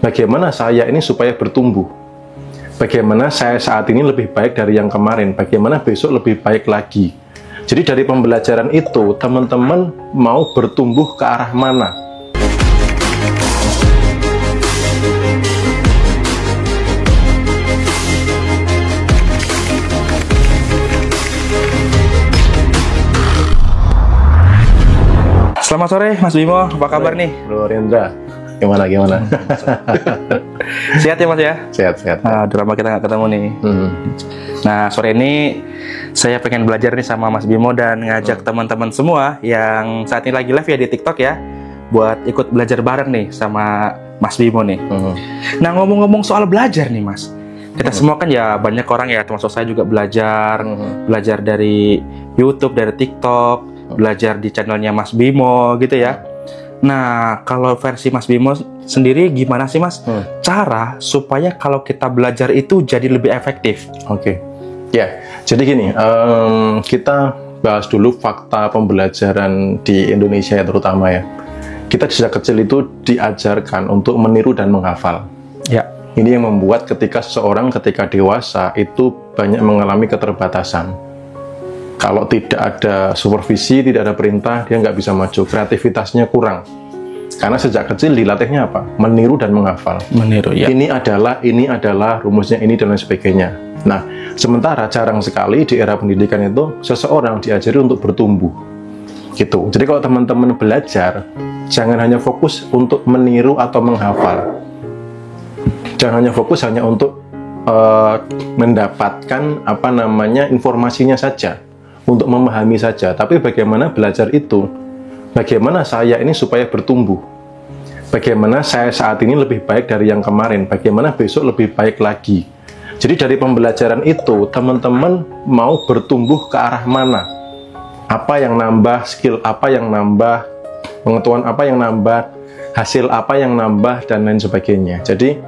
Bagaimana saya ini supaya bertumbuh? Bagaimana saya saat ini lebih baik dari yang kemarin? Bagaimana besok lebih baik lagi? Jadi dari pembelajaran itu, teman-teman mau bertumbuh ke arah mana? Selamat sore Mas Bimo, apa kabar nih? Bro Rendra, gimana? Sehat ya Mas ya? Sehat. Udah lama kita nggak ketemu nih. Nah sore ini saya pengen belajar nih sama Mas Bimo dan ngajak teman-teman semua yang saat ini lagi live ya di TikTok ya, buat ikut belajar bareng nih sama Mas Bimo nih. Nah ngomong-ngomong soal belajar nih Mas, kita semua kan ya banyak orang ya, termasuk saya juga belajar dari YouTube, dari TikTok, belajar di channelnya Mas Bimo gitu ya. Nah kalau versi Mas Bimo sendiri gimana sih Mas cara supaya kalau kita belajar itu jadi lebih efektif? Oke. Ya, jadi gini, kita bahas dulu fakta pembelajaran di Indonesia ya, terutama ya. Kita sejak kecil itu diajarkan untuk meniru dan menghafal. Ya. Ini yang membuat ketika dewasa itu banyak mengalami keterbatasan. Kalau tidak ada supervisi, tidak ada perintah, dia nggak bisa maju. Kreativitasnya kurang. Karena sejak kecil dilatihnya apa? Meniru dan menghafal. Meniru, ya. Ini adalah rumusnya ini dan lain sebagainya. Nah, sementara jarang sekali di era pendidikan itu seseorang diajari untuk bertumbuh. Gitu. Jadi kalau teman-teman belajar, jangan hanya fokus untuk meniru atau menghafal. Jangan hanya fokus hanya untuk mendapatkan informasinya saja, untuk memahami saja, tapi bagaimana belajar itu, bagaimana saya ini supaya bertumbuh, bagaimana saya saat ini lebih baik dari yang kemarin, bagaimana besok lebih baik lagi. Jadi dari pembelajaran itu, teman-teman mau bertumbuh ke arah mana? Apa yang nambah, skill apa yang nambah, pengetahuan apa yang nambah, hasil apa yang nambah, dan lain sebagainya. Jadi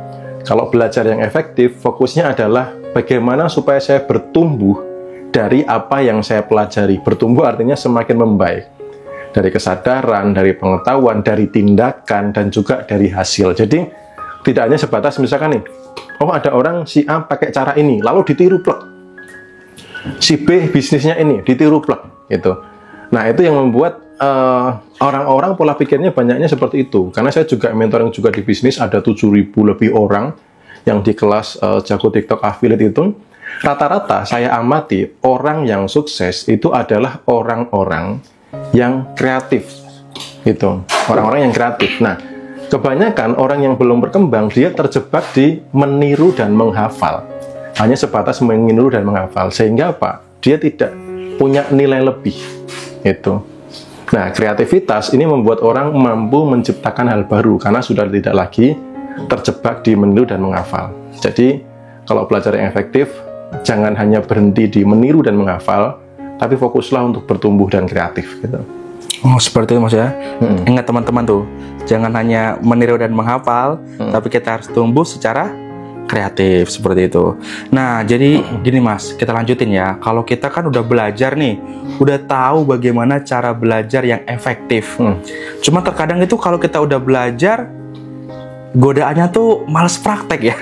kalau belajar yang efektif, fokusnya adalah bagaimana supaya saya bertumbuh dari apa yang saya pelajari. Bertumbuh artinya semakin membaik. Dari kesadaran, dari pengetahuan, dari tindakan, dan juga dari hasil. Jadi, tidak hanya sebatas misalkan nih, oh ada orang si A pakai cara ini, lalu ditiru plek. Si B bisnisnya ini, ditiru plek. Gitu. Nah, itu yang membuat orang-orang pola pikirnya banyaknya seperti itu. Karena saya juga mentoring juga di bisnis, ada 7.000 lebih orang yang di kelas Jago TikTok Affiliate itu. Rata-rata saya amati orang yang sukses itu adalah orang-orang yang kreatif, gitu. Orang-orang yang kreatif. Nah, kebanyakan orang yang belum berkembang dia terjebak di meniru dan menghafal. Hanya sebatas meniru dan menghafal, sehingga apa? Dia tidak punya nilai lebih, gitu. Nah, kreativitas ini membuat orang mampu menciptakan hal baru karena sudah tidak lagi terjebak di meniru dan menghafal. Jadi, kalau belajar yang efektif, jangan hanya berhenti di meniru dan menghafal, tapi fokuslah untuk bertumbuh dan kreatif gitu. Oh, seperti itu Mas ya. Ingat teman-teman tuh, jangan hanya meniru dan menghafal, tapi kita harus tumbuh secara kreatif seperti itu. Nah, jadi gini Mas, kita lanjutin ya. Kalau kita kan udah belajar nih, udah tahu bagaimana cara belajar yang efektif. Cuma terkadang itu kalau kita udah belajar, godaannya tuh males praktek ya.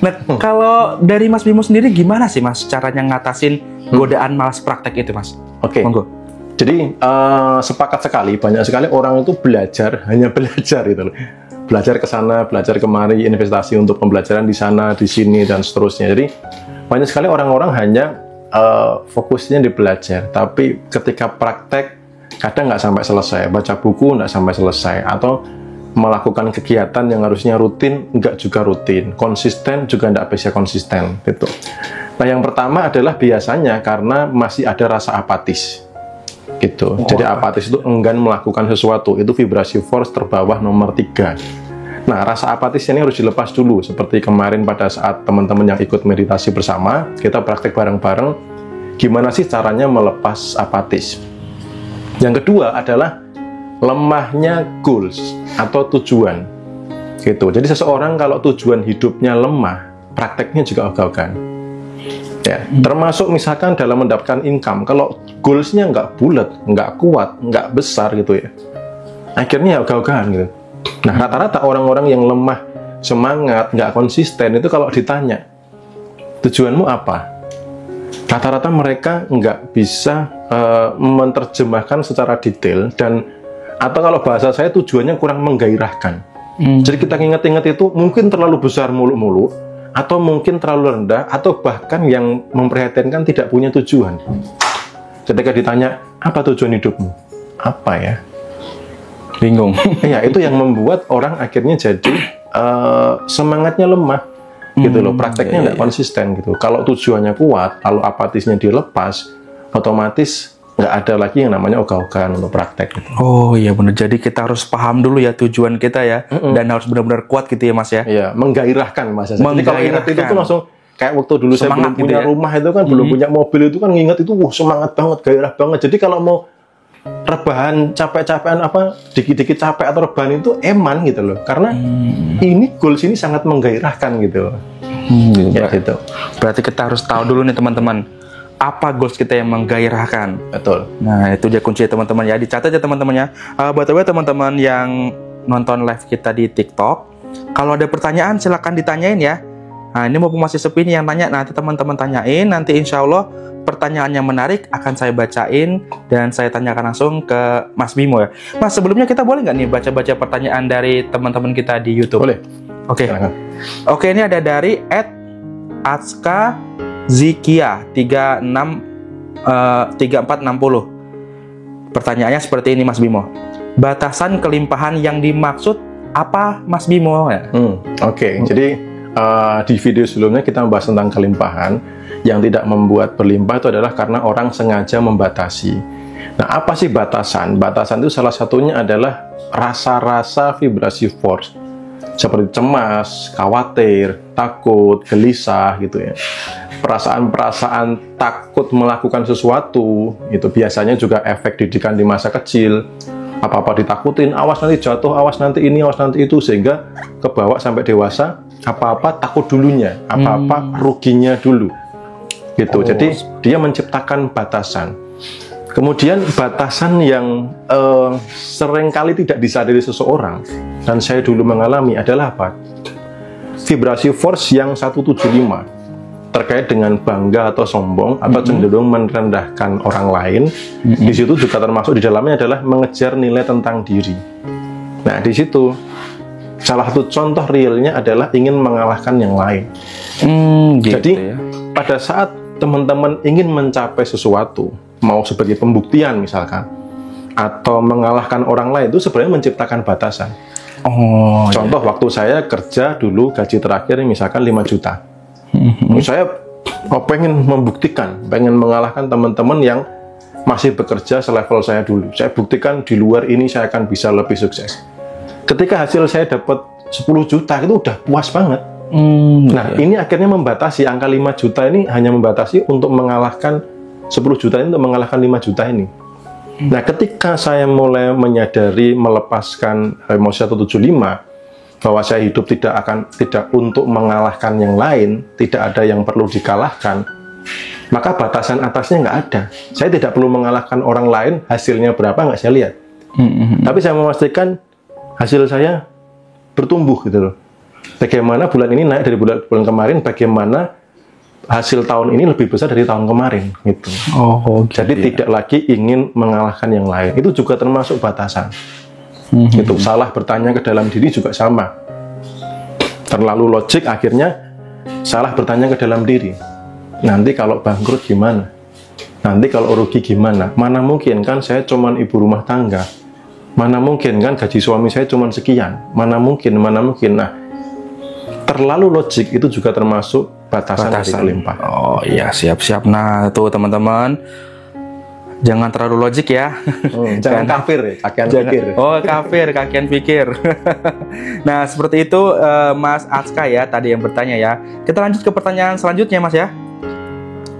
Nah, kalau dari Mas Bimo sendiri gimana sih Mas caranya ngatasin godaan malas praktek itu Mas? Oke. Monggo. Jadi sepakat sekali, banyak sekali orang itu belajar, hanya belajar gitu loh. Belajar ke sana, belajar kemari, investasi untuk pembelajaran di sana, di sini, dan seterusnya. Jadi banyak sekali orang-orang hanya fokusnya di belajar, tapi ketika praktek kadang nggak sampai selesai, baca buku nggak sampai selesai, atau melakukan kegiatan yang harusnya rutin, nggak juga rutin, konsisten juga nggak bisa konsisten, gitu. Nah, yang pertama adalah biasanya karena masih ada rasa apatis, gitu. Jadi apatis itu enggan melakukan sesuatu, itu vibrasi force terbawah nomor 3. Nah, rasa apatis ini harus dilepas dulu, seperti kemarin pada saat teman-teman yang ikut meditasi bersama, kita praktek bareng-bareng, gimana sih caranya melepas apatis. Yang kedua adalah lemahnya goals atau tujuan, gitu. Jadi seseorang kalau tujuan hidupnya lemah, prakteknya juga ogah-ogahan. Ya, termasuk misalkan dalam mendapatkan income, kalau goalsnya nggak bulat, nggak kuat, nggak besar gitu ya, akhirnya ogah-ogahan gitu. Nah, rata-rata orang-orang yang lemah semangat, nggak konsisten, itu kalau ditanya, tujuanmu apa? Rata-rata mereka nggak bisa menerjemahkan secara detail, dan atau kalau bahasa saya tujuannya kurang menggairahkan. Jadi kita ingat-ingat itu mungkin terlalu besar muluk-muluk, atau mungkin terlalu rendah, atau bahkan yang memprihatinkan tidak punya tujuan. Ketika ditanya, apa tujuan hidupmu? Apa ya? Bingung. Ya, itu yang membuat orang akhirnya jadi semangatnya lemah, gitu loh. Prakteknya nggak konsisten gitu. Kalau tujuannya kuat, kalau apatisnya dilepas, otomatis nggak ada lagi yang namanya ogah-ogahan untuk praktek gitu. Oh iya benar. Jadi kita harus paham dulu ya tujuan kita ya, dan harus benar-benar kuat gitu ya Mas ya. Iya, menggairahkan Mas. Jadi kalau ingat itu tuh langsung kayak waktu dulu semangat saya belum gitu punya ya. rumah itu kan, belum punya mobil itu kan, nginget itu semangat banget, gairah banget. Jadi kalau mau rebahan, capek-capekan apa, dikit-dikit capek atau rebahan itu eman gitu loh. Karena ini goals ini sangat menggairahkan gitu loh. Ya gitu. Berarti kita harus tahu dulu nih teman-teman, apa goals kita yang menggairahkan. Betul. Nah itu dia kunci teman-teman ya, dicatat ya teman-temannya. Buat teman-teman yang nonton live kita di TikTok, kalau ada pertanyaan silahkan ditanyain ya. Nah ini mumpung masih sepi nih yang tanya, nanti teman-teman tanyain, nanti insya Allah pertanyaan yang menarik akan saya bacain dan saya tanyakan langsung ke Mas Bimo ya. Mas, sebelumnya kita boleh nggak nih baca-baca pertanyaan dari teman-teman kita di YouTube? Boleh. Oke. Oke, ini ada dari @atska Zikia 3460. Pertanyaannya seperti ini Mas Bimo. Batasan kelimpahan yang dimaksud apa Mas Bimo? Oke. Jadi di video sebelumnya kita membahas tentang kelimpahan. Yang tidak membuat berlimpah itu adalah karena orang sengaja membatasi. Nah, apa sih batasan? Batasan itu salah satunya adalah rasa-rasa vibrasi force, seperti cemas, khawatir, takut, gelisah gitu ya. Perasaan-perasaan takut melakukan sesuatu, itu biasanya juga efek didikan di masa kecil. Apa-apa ditakutin, awas nanti jatuh, awas nanti ini, awas nanti itu, sehingga kebawa sampai dewasa, apa-apa takut dulunya, apa-apa ruginya dulu. Gitu. Jadi dia menciptakan batasan. Kemudian batasan yang seringkali tidak disadari seseorang, dan saya dulu mengalami, adalah apa? Vibrasi force yang 175 terkait dengan bangga atau sombong atau cenderung merendahkan orang lain. Di situ juga termasuk di dalamnya adalah mengejar nilai tentang diri. Nah, di situ salah satu contoh realnya adalah ingin mengalahkan yang lain. Gitu Jadi ya. pada saat teman-teman ingin mencapai sesuatu, mau sebagai pembuktian misalkan, atau mengalahkan orang lain, itu sebenarnya menciptakan batasan. Contoh, waktu saya kerja dulu, gaji terakhir misalkan 5 juta. Saya pengen membuktikan, pengen mengalahkan teman-teman yang masih bekerja selevel saya dulu. Saya buktikan di luar ini saya akan bisa lebih sukses. Ketika hasil saya dapat 10 juta, itu udah puas banget. Nah, ini akhirnya membatasi, angka 5 juta ini hanya membatasi untuk mengalahkan 10 juta ini, untuk mengalahkan 5 juta ini. Nah, ketika saya mulai menyadari, melepaskan emosi 175, bahwa saya hidup tidak untuk mengalahkan yang lain, tidak ada yang perlu dikalahkan, maka batasan atasnya nggak ada. Saya tidak perlu mengalahkan orang lain, hasilnya berapa nggak saya lihat. Tapi saya memastikan hasil saya bertumbuh gitu loh. Bagaimana bulan ini naik dari bulan kemarin, bagaimana hasil tahun ini lebih besar dari tahun kemarin gitu. Jadi tidak lagi ingin mengalahkan yang lain. Itu juga termasuk batasan. Gitu. Salah bertanya ke dalam diri juga sama. Terlalu logik, akhirnya salah bertanya ke dalam diri. Nanti kalau bangkrut gimana? Nanti kalau rugi gimana? Mana mungkin, kan saya cuman ibu rumah tangga. Mana mungkin, kan gaji suami saya cuman sekian. Mana mungkin. Nah, terlalu logik itu juga termasuk batasan dari kelimpahan. Oh iya, siap-siap. Nah, tuh teman-teman, jangan terlalu logik ya. Jangan kafir ya, kakian pikir. Oh, kafir, kakian pikir. Nah, seperti itu Mas Atska ya, tadi yang bertanya ya. Kita lanjut ke pertanyaan selanjutnya Mas ya.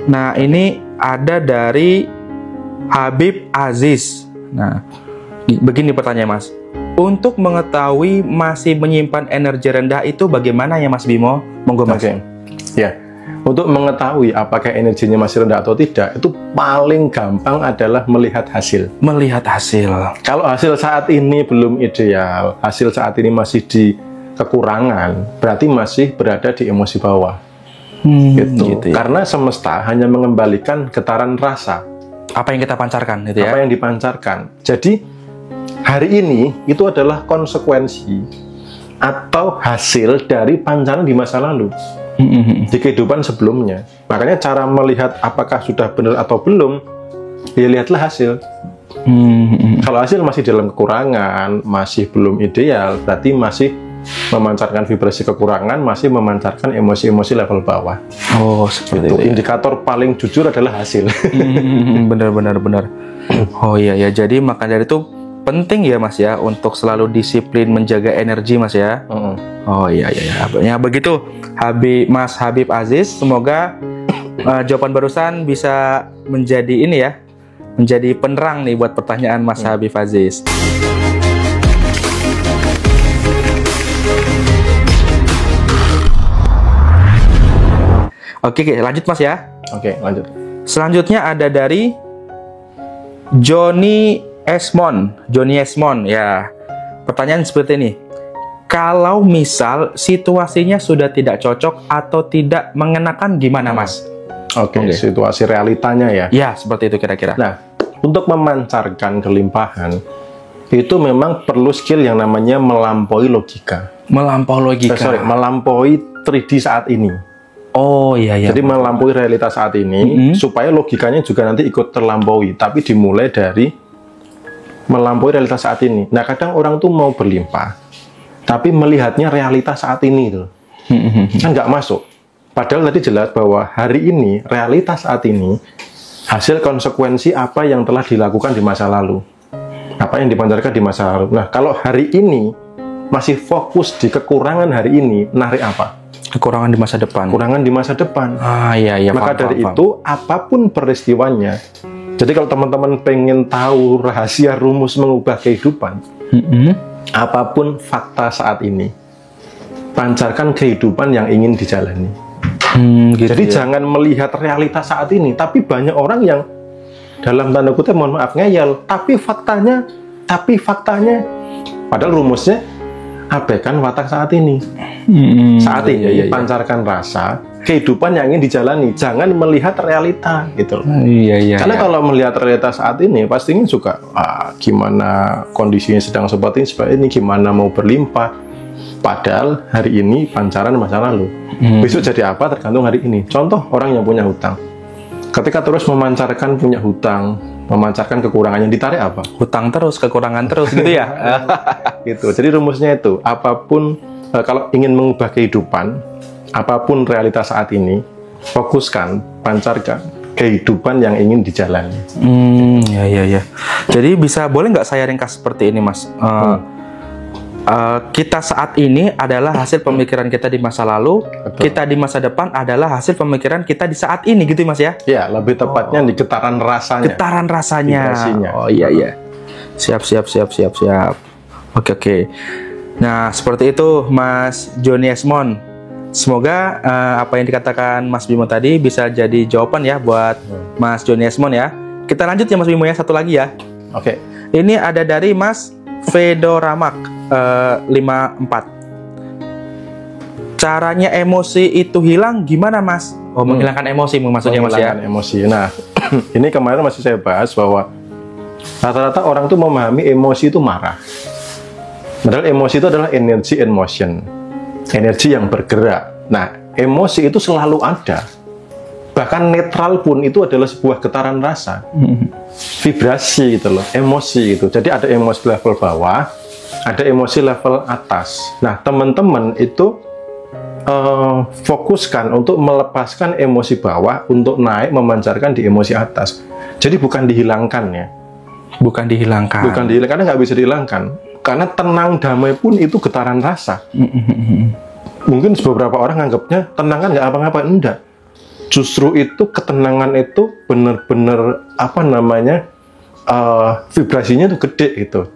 Nah, ini ada dari Habib Aziz. Nah, begini pertanyaan Mas. Untuk mengetahui masih menyimpan energi rendah itu bagaimana ya Mas Bimo? Monggo Mas. Ya, untuk mengetahui apakah energinya masih rendah atau tidak, itu paling gampang adalah melihat hasil. Melihat hasil. Kalau hasil saat ini belum ideal, hasil saat ini masih di kekurangan, berarti masih berada di emosi bawah. Gitu ya. Karena semesta hanya mengembalikan getaran rasa. Apa yang kita pancarkan gitu ya? Apa yang dipancarkan. Jadi hari ini itu adalah konsekuensi atau hasil dari pancaran di masa lalu, di kehidupan sebelumnya. Makanya cara melihat apakah sudah benar atau belum, ya lihatlah hasil. Kalau hasil masih dalam kekurangan, masih belum ideal, berarti masih memancarkan vibrasi kekurangan, masih memancarkan emosi-emosi level bawah. Oh, seperti itu. Indikator paling jujur adalah hasil. Benar. Oh iya ya, jadi maka dari itu penting ya Mas ya untuk selalu disiplin menjaga energi Mas ya. Oh iya. Ya begitu Mas Habib Aziz, semoga jawaban barusan bisa menjadi ini ya, menjadi penerang nih buat pertanyaan Mas Habib Aziz. Oke, lanjut Mas ya. Oke, lanjut. Selanjutnya ada dari Johnny Esmond ya. Pertanyaan seperti ini. Kalau misal situasinya sudah tidak cocok atau tidak mengenakan gimana Mas? Oke, situasi realitanya ya. Ya, seperti itu kira-kira. Nah, untuk memancarkan kelimpahan itu memang perlu skill yang namanya melampaui logika. Melampaui 3D saat ini. Oh iya. Jadi melampaui realitas saat ini supaya logikanya juga nanti ikut terlampaui, tapi dimulai dari melampaui realitas saat ini. Nah, kadang orang tuh mau berlimpah, tapi melihatnya realitas saat ini tuh kan nggak masuk. Padahal tadi jelas bahwa hari ini realitas saat ini hasil konsekuensi apa yang telah dilakukan di masa lalu, apa yang dipancarkan di masa lalu. Nah, kalau hari ini masih fokus di kekurangan hari ini, narik apa? Kekurangan di masa depan. Kekurangan di masa depan. Iya. Maka dari itu, apapun peristiwanya. Jadi kalau teman-teman pengen tahu rahasia rumus mengubah kehidupan, apapun fakta saat ini, pancarkan kehidupan yang ingin dijalani. Gitu Jadi ya. jangan melihat realitas saat ini. Tapi banyak orang yang dalam tanda kutip, mohon maaf, ngeyel. Tapi faktanya, padahal rumusnya abaikan watak saat ini. Saat ini pancarkan rasa kehidupan yang ingin dijalani, jangan melihat realita gitu. Karena kalau melihat realitas saat ini pastinya suka gimana kondisinya sedang seperti ini, gimana mau berlimpah. Padahal hari ini pancaran masa lalu. Besok jadi apa tergantung hari ini. Contoh orang yang punya hutang. Ketika terus memancarkan punya hutang, memancarkan kekurangannya, ditarik apa? Hutang terus, kekurangan terus gitu ya. Gitu. Jadi rumusnya itu, apapun kalau ingin mengubah kehidupan, apapun realitas saat ini, fokuskan, pancarkan kehidupan yang ingin dijalani. Ya. Jadi boleh nggak saya ringkas seperti ini, Mas? Kita saat ini adalah hasil pemikiran kita di masa lalu. Betul. Kita di masa depan adalah hasil pemikiran kita di saat ini, gitu Mas ya? Ya, lebih tepatnya di getaran rasanya. Getaran rasanya. Vibrasinya. Oh iya. Siap. Oke. Nah, seperti itu Mas Johnny Esmond. Semoga apa yang dikatakan Mas Bimo tadi bisa jadi jawaban ya buat Mas Johnny Esmond ya. Kita lanjut ya Mas Bimo ya, satu lagi ya. Oke. Ini ada dari Mas Fedoramak 54. Caranya emosi itu hilang gimana Mas? Oh, menghilangkan emosi maksudnya Mas ya? Menghilangkan emosi. Nah, ini kemarin masih saya bahas bahwa rata-rata orang tuh memahami emosi itu marah. Padahal emosi itu adalah energy in motion. Energi yang bergerak. Nah, emosi itu selalu ada. Bahkan netral pun itu adalah sebuah getaran rasa. Vibrasi gitu loh, emosi gitu. Jadi ada emosi level bawah, ada emosi level atas. Nah, teman-teman itu fokuskan untuk melepaskan emosi bawah untuk naik memancarkan di emosi atas. Jadi bukan dihilangkan ya. Bukan dihilangkan, karena nggak bisa dihilangkan. Karena tenang damai pun itu getaran rasa. Mungkin beberapa orang anggapnya tenang kan nggak apa-apa, enggak. Justru itu ketenangan itu benar-benar vibrasinya itu gede gitu.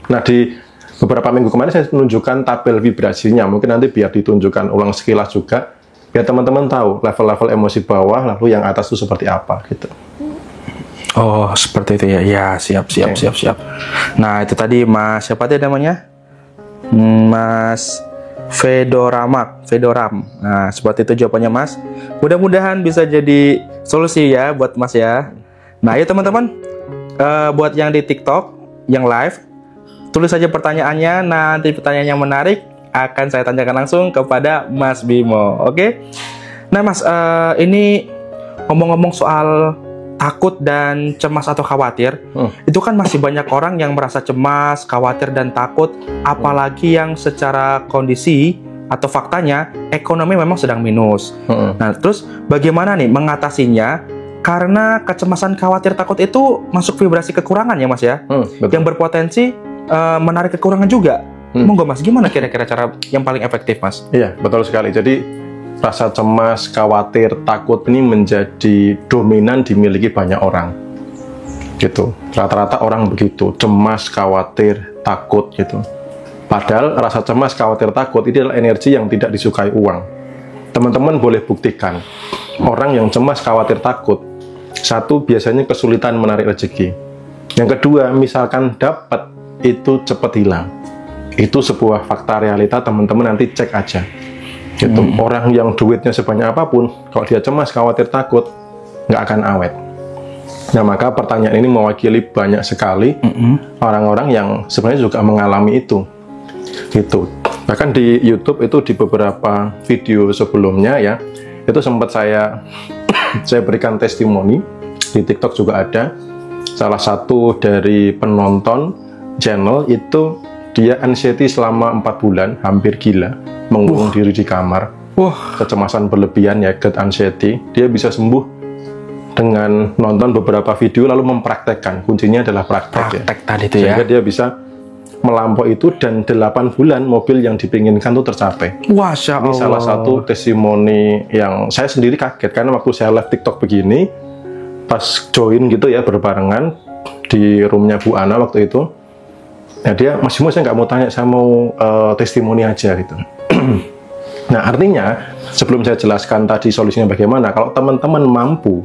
Nah, di beberapa minggu kemarin saya menunjukkan tabel vibrasinya. Mungkin nanti biar ditunjukkan ulang sekilas juga, biar teman-teman tahu level-level emosi bawah, lalu yang atas itu seperti apa gitu. Oh, seperti itu ya. Ya, siap. Nah, itu tadi Mas siapa tadi namanya? Mas Fedoram. Nah, seperti itu jawabannya Mas. Mudah-mudahan bisa jadi solusi ya buat Mas ya. Nah, ayo teman-teman, buat yang di TikTok, yang live, tulis saja pertanyaannya. Nanti pertanyaan yang menarik akan saya tanyakan langsung kepada Mas Bimo. Oke? Nah, Mas, ini ngomong-ngomong soal takut dan cemas atau khawatir, itu kan masih banyak orang yang merasa cemas, khawatir, dan takut, apalagi yang secara kondisi atau faktanya ekonomi memang sedang minus. Nah, terus bagaimana nih mengatasinya? Karena kecemasan, khawatir, takut itu masuk vibrasi kekurangan ya Mas ya, yang berpotensi menarik kekurangan juga. Monggo Mas, gimana kira-kira cara yang paling efektif Mas? Iya, betul sekali. Jadi rasa cemas, khawatir, takut ini menjadi dominan dimiliki banyak orang. Gitu. Rata-rata orang begitu, cemas, khawatir, takut gitu. Padahal rasa cemas, khawatir, takut itu adalah energi yang tidak disukai uang. Teman-teman boleh buktikan, orang yang cemas, khawatir, takut, satu, biasanya kesulitan menarik rezeki. Yang kedua, misalkan dapat, itu cepat hilang. Itu sebuah fakta realita, teman-teman nanti cek aja. Gitu. Orang yang duitnya sebanyak apapun, kalau dia cemas, khawatir, takut, nggak akan awet. Nah, maka pertanyaan ini mewakili banyak sekali orang-orang yang sebenarnya juga mengalami itu. Gitu. Bahkan di YouTube itu di beberapa video sebelumnya ya, itu sempat saya berikan testimoni. Di TikTok juga ada salah satu dari penonton channel itu, dia anxiety selama 4 bulan, hampir gila, mengurung diri di kamar, kecemasan berlebihan ya, get anxiety. Dia bisa sembuh dengan nonton beberapa video lalu mempraktekkan. Kuncinya adalah praktek ya. Tadi itu ya. Sehingga dia bisa melampaui itu, dan 8 bulan mobil yang dipinginkan itu tercapai. Masya Allah. Ini salah satu testimoni yang saya sendiri kaget, karena waktu saya live TikTok begini, pas join gitu ya, berbarengan di roomnya Bu Ana waktu itu, ya dia, Mas Bimo, saya nggak mau tanya, saya mau testimoni aja gitu. Nah, artinya sebelum saya jelaskan tadi solusinya bagaimana, kalau teman-teman mampu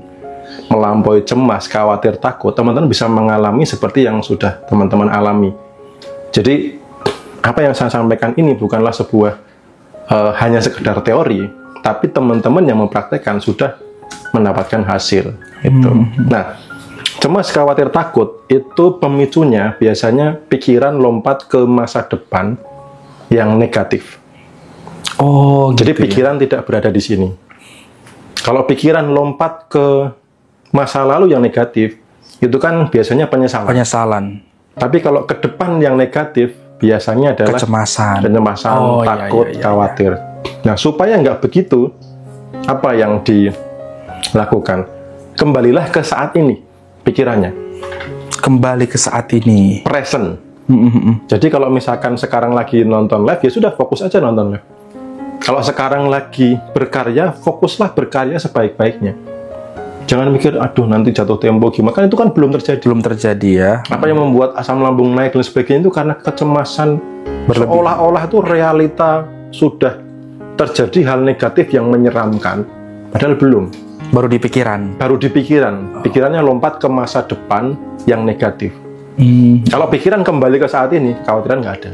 melampaui cemas, khawatir, takut, teman-teman bisa mengalami seperti yang sudah teman-teman alami. Jadi apa yang saya sampaikan ini bukanlah sebuah hanya sekedar teori, tapi teman-teman yang mempraktekkan sudah mendapatkan hasil itu. Nah, cemas, khawatir, takut itu pemicunya biasanya pikiran lompat ke masa depan yang negatif. Oh, jadi gitu pikiran tidak berada di sini. Kalau pikiran lompat ke masa lalu yang negatif, itu kan biasanya penyesalan. Tapi kalau ke depan yang negatif, biasanya adalah kecemasan, takut, khawatir. Nah, supaya nggak begitu, apa yang dilakukan? Kembalilah ke saat ini, pikirannya. Kembali ke saat ini. Present. Jadi kalau misalkan sekarang lagi nonton live, ya sudah fokus aja nonton live. Kalau sekarang lagi berkarya, fokuslah berkarya sebaik-baiknya. Jangan mikir, aduh nanti jatuh tempo gimana, kan itu kan belum terjadi. Belum terjadi ya. Apa yang membuat asam lambung naik dan sebagainya itu karena kecemasan berlebih. Seolah-olah itu realita sudah terjadi hal negatif yang menyeramkan, padahal belum. Baru di pikiran. Pikirannya lompat ke masa depan yang negatif. Kalau pikiran kembali ke saat ini, kekhawatiran nggak ada.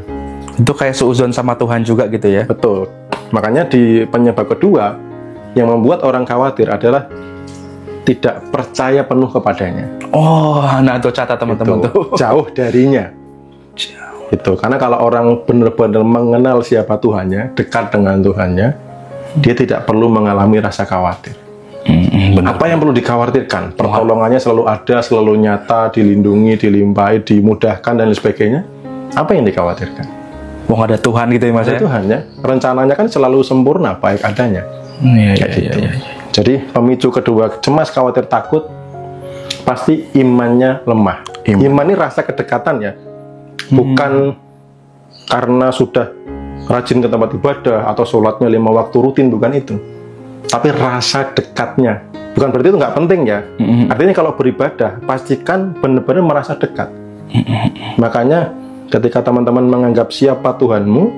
Itu kayak seuzon sama Tuhan juga gitu ya. Betul. Makanya di penyebab kedua yang membuat orang khawatir adalah tidak percaya penuh kepadanya. Oh, nah itu catat teman-teman tuh. Jauh darinya. Itu karena kalau orang benar-benar mengenal siapa Tuhannya, dekat dengan Tuhannya, dia tidak perlu mengalami rasa khawatir. Apa yang perlu dikhawatirkan? Pertolongannya selalu ada, selalu nyata, dilindungi, dilimpahi, dimudahkan dan lain sebagainya. Apa yang dikhawatirkan? Wong ada Tuhan gitu ya Mas ya? Tuhannya, rencananya kan selalu sempurna, baik adanya. Iya. Jadi pemicu kedua cemas, khawatir, takut, pasti imannya lemah. Iman ini rasa kedekatan ya, bukan karena sudah rajin ke tempat ibadah atau sholatnya 5 waktu rutin, bukan itu. Tapi rasa dekatnya, bukan berarti itu nggak penting ya. Artinya kalau beribadah, pastikan benar-benar merasa dekat. Makanya ketika teman-teman menganggap siapa Tuhanmu,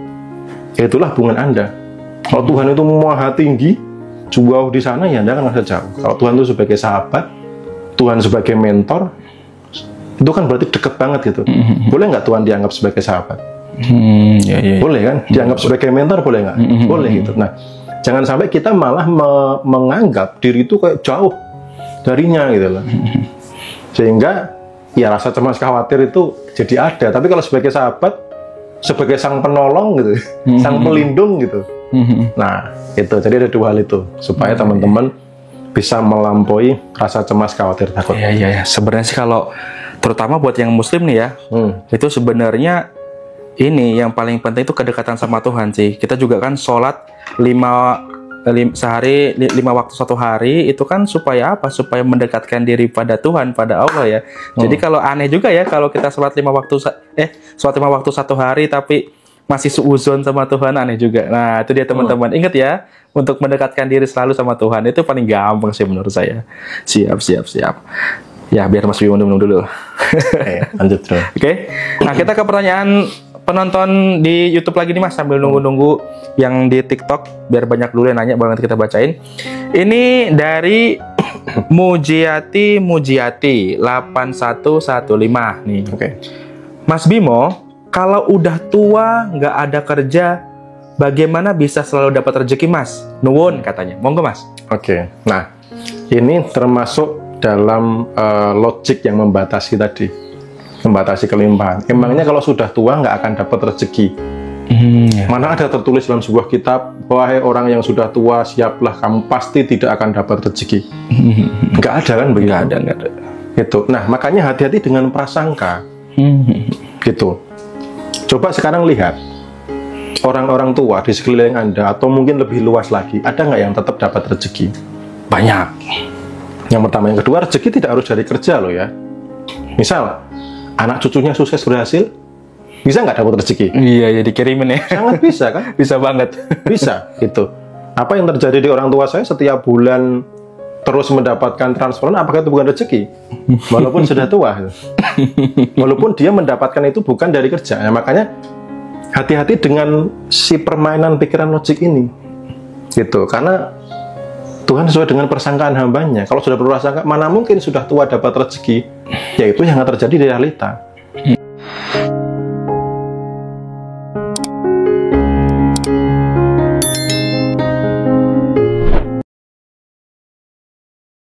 itulah hubungan Anda. Kalau Tuhan itu maha tinggi, jauh di sana, ya Anda akan merasa jauh. Kalau Tuhan itu sebagai sahabat, Tuhan sebagai mentor, itu kan berarti deket banget gitu. Boleh nggak Tuhan dianggap sebagai sahabat? Boleh kan? Dianggap sebagai mentor boleh nggak? Boleh gitu. Nah, jangan sampai kita malah menganggap diri itu kayak jauh darinya gitu loh. Sehingga ya rasa cemas khawatir itu jadi ada. Tapi kalau sebagai sahabat, sebagai sang penolong gitu, sang pelindung gitu. Nah, itu. Jadi ada dua hal itu supaya teman-teman bisa melampaui rasa cemas khawatir takut. Iya. Sebenarnya sih kalau terutama buat yang muslim nih ya, itu sebenarnya ini yang paling penting itu kedekatan sama Tuhan sih. Kita juga kan sholat 5 waktu satu hari itu kan supaya apa? Supaya mendekatkan diri pada Tuhan, pada Allah ya. Jadi kalau aneh juga ya kalau kita sholat 5 waktu satu hari tapi masih suuzon sama Tuhan, aneh juga. Nah, itu dia teman-teman. Ingat ya, untuk mendekatkan diri selalu sama Tuhan itu paling gampang sih menurut saya. Siap. Ya, biar Mas Bimo minum dulu. Lanjut terus. Oke. Nah, kita ke pertanyaan penonton di YouTube lagi nih Mas, sambil nunggu-nunggu yang di TikTok biar banyak dulu yang nanya, baru nanti kita bacain. Ini dari Mujiati 8115 nih. Oke. Mas Bimo, kalau udah tua nggak ada kerja, bagaimana bisa selalu dapat rezeki Mas? Nuwun katanya. Monggo Mas. Oke. Nah, ini termasuk dalam logik yang membatasi tadi, membatasi kelimpahan. Emangnya kalau sudah tua nggak akan dapat rezeki? Mana ada tertulis dalam sebuah kitab, wahai orang yang sudah tua, siaplah kamu pasti tidak akan dapat rezeki. Nggak ada kan begitu? Nggak ada. Gitu. Nah, makanya hati-hati dengan prasangka. Gitu. Coba sekarang lihat orang-orang tua di sekeliling Anda, atau mungkin lebih luas lagi, ada nggak yang tetap dapat rezeki? Banyak. Yang pertama, yang kedua, rezeki tidak harus dari kerja loh ya. Misal, anak cucunya sukses berhasil, bisa nggak dapat rezeki? Iya, dikirimin ya. Sangat bisa kan? Bisa banget. Bisa, gitu. Apa yang terjadi di orang tua saya setiap bulan terus mendapatkan transferan, apakah itu bukan rezeki? Walaupun sudah tua. Walaupun dia mendapatkan itu bukan dari kerja. Nah, makanya hati-hati dengan si permainan pikiran logik ini. Gitu, karena Tuhan sesuai dengan persangkaan hambanya. Kalau sudah berprasangka, mana mungkin sudah tua dapat rezeki? Yaitu yang terjadi di realita.